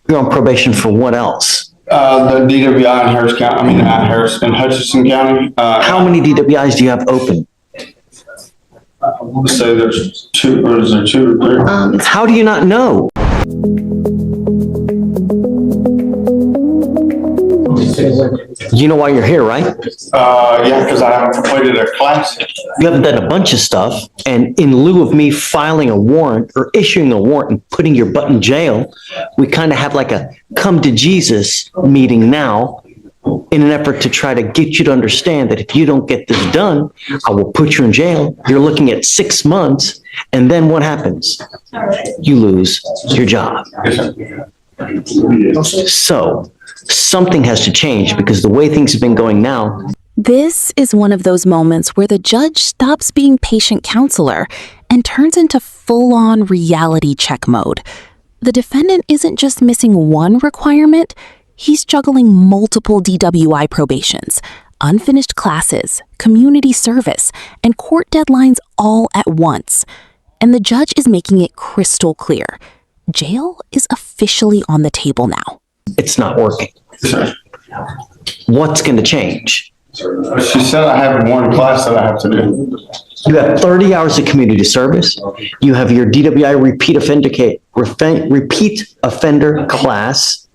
You're on probation for what else? The DWI in Harris County, Harris and Hutchinson County. How many DWIs do you have open? I want to say there's two, or is there two or three? How do you not know? You know why you're here, right? Yeah, because I haven't completed a class. You haven't done a bunch of stuff, and in lieu of me filing a warrant or issuing a warrant and putting your butt in jail, we kind of have like a come to Jesus meeting now in an effort to try to get you to understand that if you don't get this done, I will put you in jail. You're looking at 6 months, and then what happens? You lose your job. So something has to change because the way things have been going now. This is one of those moments where the judge stops being patient counselor and turns into full-on reality check mode. The defendant isn't just missing one requirement, he's juggling multiple DWI probations, unfinished classes, community service, and court deadlines all at once. And the judge is making it crystal clear. Jail is officially on the table now. It's not working. What's going to change? She said I have one class that I have to do. You have 30 hours of community service. You have your DWI repeat offender class.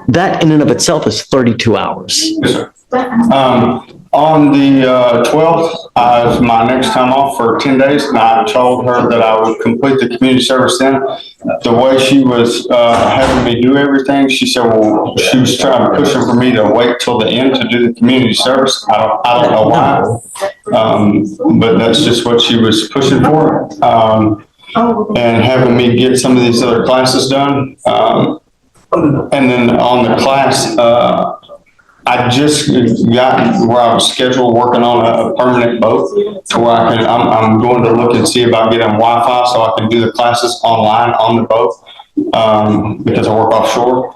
That in and of itself is 32 hours. Yes, sir. On the 12th is my next time off for 10 days, and I told her that I would complete the community service then. The way she was having me do everything, she said, well, she was pushing for me to wait till the end to do the community service. I don't know why, but that's just what she was pushing for, and having me get some of these other classes done. And then on the class, I just got where I was scheduled working on a permanent boat to where I'm going to look and see about getting Wi-Fi so I can do the classes online on the boat, because I work offshore.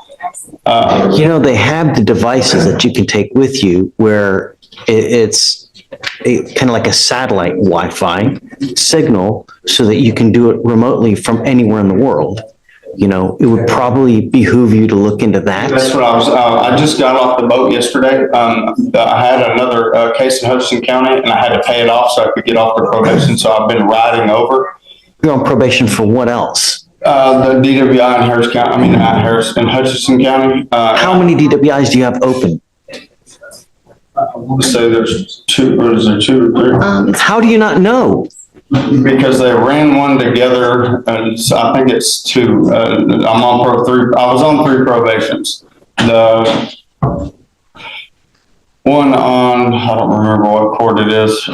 They have the devices that you can take with you where it's kind of like a satellite Wi-Fi signal so that you can do it remotely from anywhere in the world. It would probably behoove you to look into that. That's what I just got off the boat yesterday. I had another case in Hutchinson County, and I had to pay it off so I could get off the probation. So I've been riding over. You're on probation for what else? The DWI in Harris County. Harris and Hutchinson County. How many DWIs do you have open? I want to say there's two, or is there two or three? How do you not know? Because they ran one together, and so I think it's two. I'm on three. I was on 3 probations. The one on, I don't remember what court it is.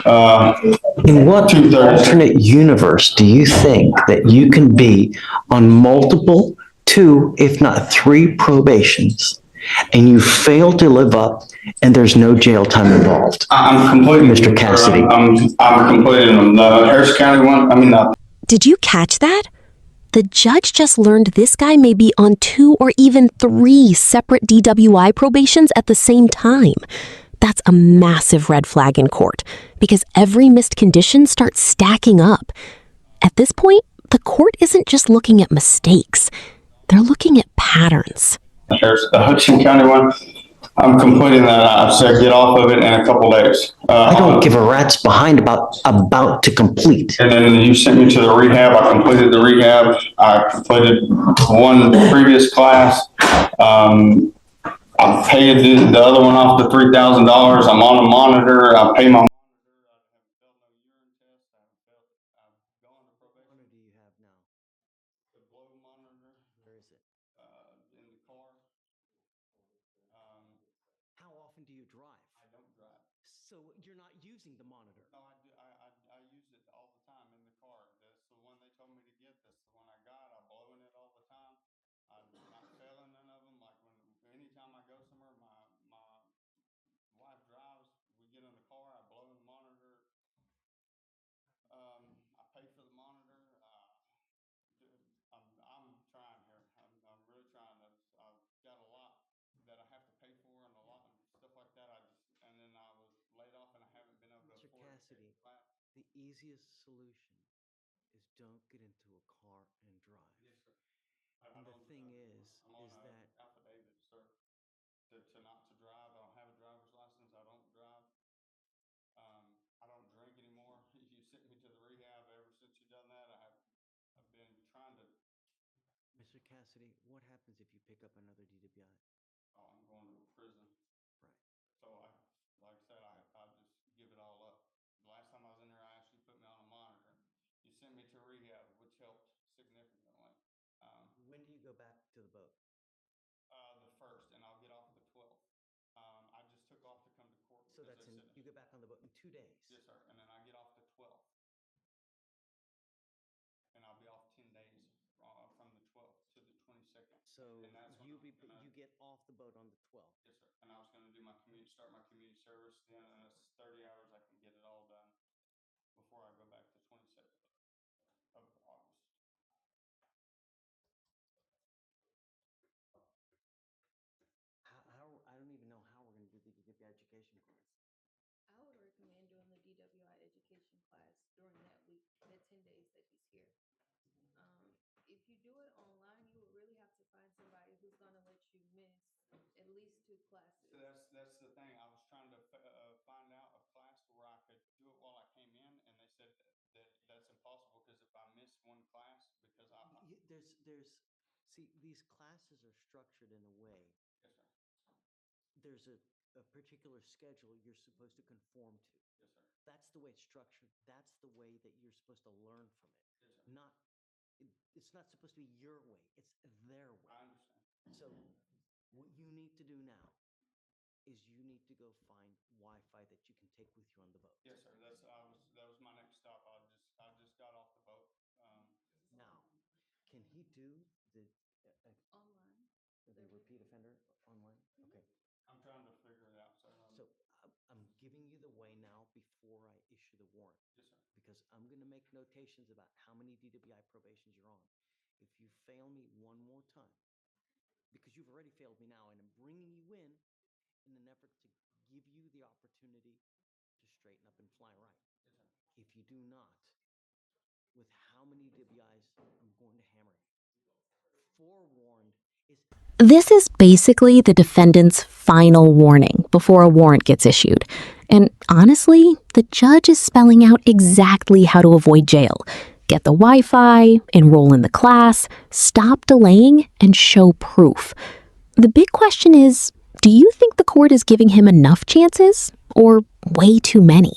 In what alternate universe do you think that you can be on multiple 2, if not 3 probations, and you fail to live up, and there's no jail time involved? I'm completing, Mr. Cassidy. I'm completing them. The Harris County one. Did you catch that? The judge just learned this guy may be on 2 or even 3 separate DWI probations at the same time. That's a massive red flag in court because every missed condition starts stacking up. At this point, the court isn't just looking at mistakes. They're looking at patterns. Here's the Hutchinson County one. I'm completing that. I said get off of it in a couple days. I don't give a rat's behind about to complete. And then you sent me to the rehab. I completed the rehab. I completed one previous class. I paid the other one off the $3,000. I'm on a monitor. I pay my. How often do you drive? I don't drive. So you're not using the monitor? No, I do. I use it all the time in the car. That's the one they told me to get. That's the one I got. I'm blowing it all the time. I'm not failing none of them. Like anytime I go somewhere, my wife drives. We get in the car. I blow in the monitor. I pay for the monitor. I'm trying here. I'm really trying. I've got a lot that I have to pay for and a lot of stuff like that. And then I was laid off and I haven't been able to Mr. afford Cassidy, the easiest solution is don't get into a car and drive. Yes, sir. And the thing is, I'm on an affidavit, sir, to not to drive. I don't have a driver's license. I don't drive. I don't drink anymore. You sent me to the rehab ever since you done that. I've been trying to, Mr. Cassidy, what happens if you pick up another DWI? oh, I'm going to prison. Right. So like I said, I just give it all up. The last time I was in there, I actually put me on a monitor. You sent me to rehab, which helped significantly. When do you go back to the boat? The 1st, and I'll get off the 12th. I just took off to come to court. So that's you go back on the boat in 2 days? Yes, sir. And then I get off the 12th. And I'll be off 10 days from the 12th to the 22nd. So And that's when you get off the boat on the 12th? Yes, sir. And I was going to do start my community service. Then in 30 hours, I can get it all done before I go back the 22nd of August. How I don't even know how we're going to do the DWI education class. I would recommend doing the DWI education class during that week, that 10 days that he's here. If you do it online, you would really have to find somebody who's gonna let you miss at least 2 classes. So that's the thing. I was trying to find out a class where I could do it while I came in, and they said that's impossible because if I miss one class, because See, these classes are structured in a way. Yes, sir. There's a particular schedule you're supposed to conform to. Yes, sir. That's the way it's structured. That's the way that you're supposed to learn from it. Yes, sir. It's not supposed to be your way. It's their way. I understand. So what you need to do now is you need to go find Wi-Fi that you can take with you on the boat. Yes, sir. That was my next stop. I just got off the boat. Now, can he do the Online. repeat offender online? Okay. I'm trying to figure it out, sir. So I'm giving you the way now before I issue the warrant. Yes, sir. Because I'm going to make notations about how many DWI probations you're on. If you fail me one more time, because you've already failed me now, and I'm bringing you in an effort to give you the opportunity to straighten up and fly right. Yes, sir. If you do not, with how many DWIs, I'm going to hammer you. Forewarned is... This is basically the defendant's final warning before a warrant gets issued. And honestly, the judge is spelling out exactly how to avoid jail. Get the Wi-Fi, enroll in the class, stop delaying, and show proof. The big question is, do you think the court is giving him enough chances or way too many?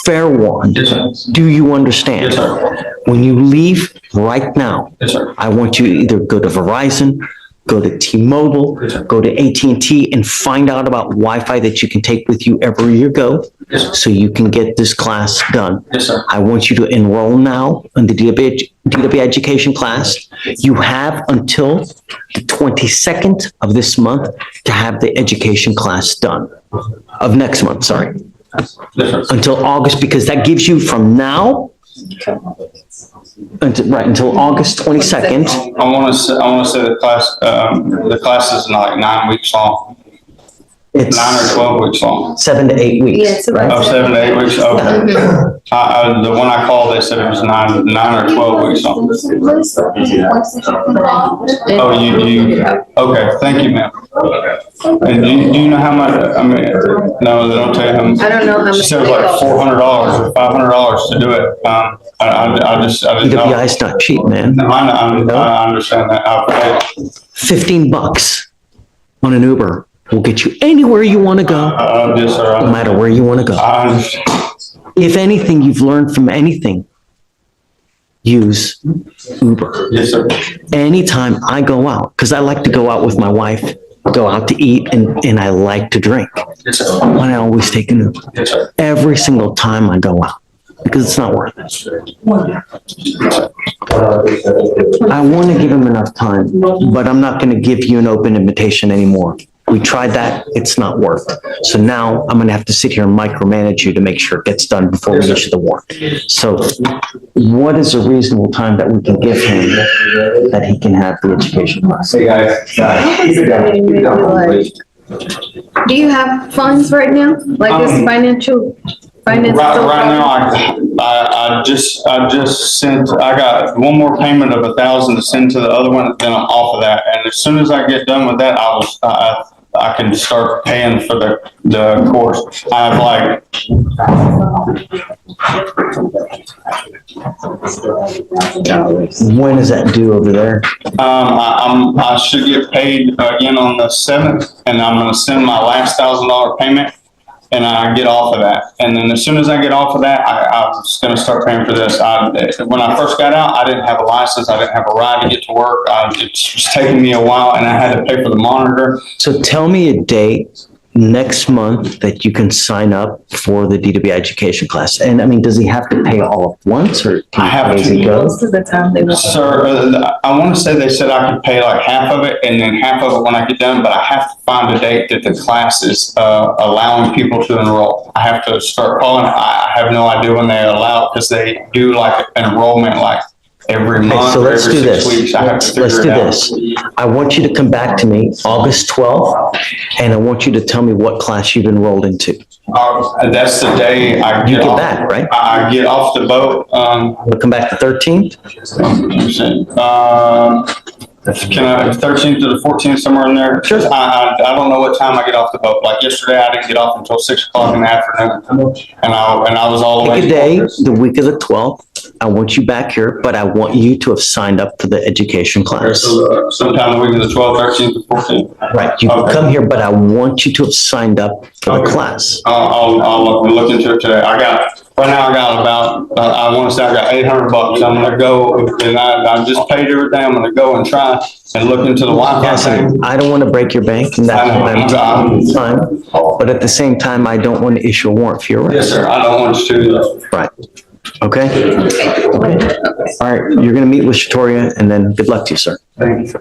Fair warned. Yes, sir. Do you understand? Yes, sir. When you leave right now, Yes, sir. I want you to either go to Verizon, go to T-Mobile, Yes, sir. go to AT&T, and find out about Wi-Fi that you can take with you everywhere you go, Yes, sir. so you can get this class done. Yes, sir. I want you to enroll now in the DWI education class. You have until the 22nd of this month to have the education class done. Of next month, sorry. Yes, sir. Until August, because that gives you from now until August 22nd. I want to say the class is like 9 weeks long. It's 9 or 12 weeks long. 7 to 8 weeks. Yeah, it's about Oh, 7 to 8 weeks. Okay. The one I called, they said it was 9 or 12 weeks long. Oh, you. Okay. Thank you, ma'am. And do you know how much? I mean, no, they don't tell you how much. I don't know how much. She said it was like $400 or $500 to do it. I just didn't know. DWI is not cheap, man. I understand that. 15 bucks on an Uber will get you anywhere you want to go, Yes, sir. no matter where you want to go. I understand. If anything you've learned from anything, use Uber. Yes, sir. Anytime I go out, because I like to go out with my wife, go out to eat, and I like to drink, Yes, sir. I always take an Uber. Yes, sir. Every single time I go out, because it's not worth it. I want to give him enough time, but I'm not going to give you an open invitation anymore. We tried that, it's not worked. So now I'm going to have to sit here and micromanage you to make sure it gets done before we issue the warrant. So what is a reasonable time that we can give him that he can have the education class? Hey, guys. Do you have funds right now? Like this finance? Right now, I just sent, I got one more payment of 1,000 to send to the other one, then I'm off of that. And as soon as I get done with that, I can start paying for the course. I have like, When is that due over there? I should get paid again on the 7th, and I'm gonna send my last $1,000 payment, and I get off of that. And then as soon as I get off of that, I was gonna start paying for this. When I first got out, I didn't have a license, I didn't have a ride to get to work. It was taking me a while, and I had to pay for the monitor. So tell me a date next month that you can sign up for the DWI education class. And I mean, does he have to pay all at once or I have as he to. goes? Most of the time they will. Sir, I want to say they said I could pay like half of it and then half of it when I get done, but I have to find a date that the class is allowing people to enroll. I have to start calling. I have no idea when they allow, because they do like enrollment like every Okay, month so or let's every do 6 this. weeks. I have to Let's figure do it out. this. I want you to come back to me August 12th, and I want you to tell me what class you've enrolled into. That's the day I You get get off. back, right? I get off the boat. We'll come back the 13th? Can I, 13th to the 14th, somewhere in there? Sure. I don't know what time I get off the boat. Like yesterday, I didn't get off until 6 o'clock in the afternoon. And I was all the way. Pick a day, the week of the 12th. I want you back here, but I want you to have signed up for the education class. So, sometime the week of the 12th, 13th, to 14th. Right, you can Okay. come here, but I want you to have signed up for the Okay. class. I'll look into it today. Right now I got about, I want to say I got $800. I'm gonna go, and I just paid everything. I'm gonna go and try and look into the Wi-Fi Cassidy, thing. I don't want to break your bank, and that's what I'm fine. But at the same time, I don't want to issue a warrant for your Yes, arrest. sir. I don't want you to either. Right. Okay? All right, you're going to meet with Shatoria, and then good luck to you, sir. Thank you.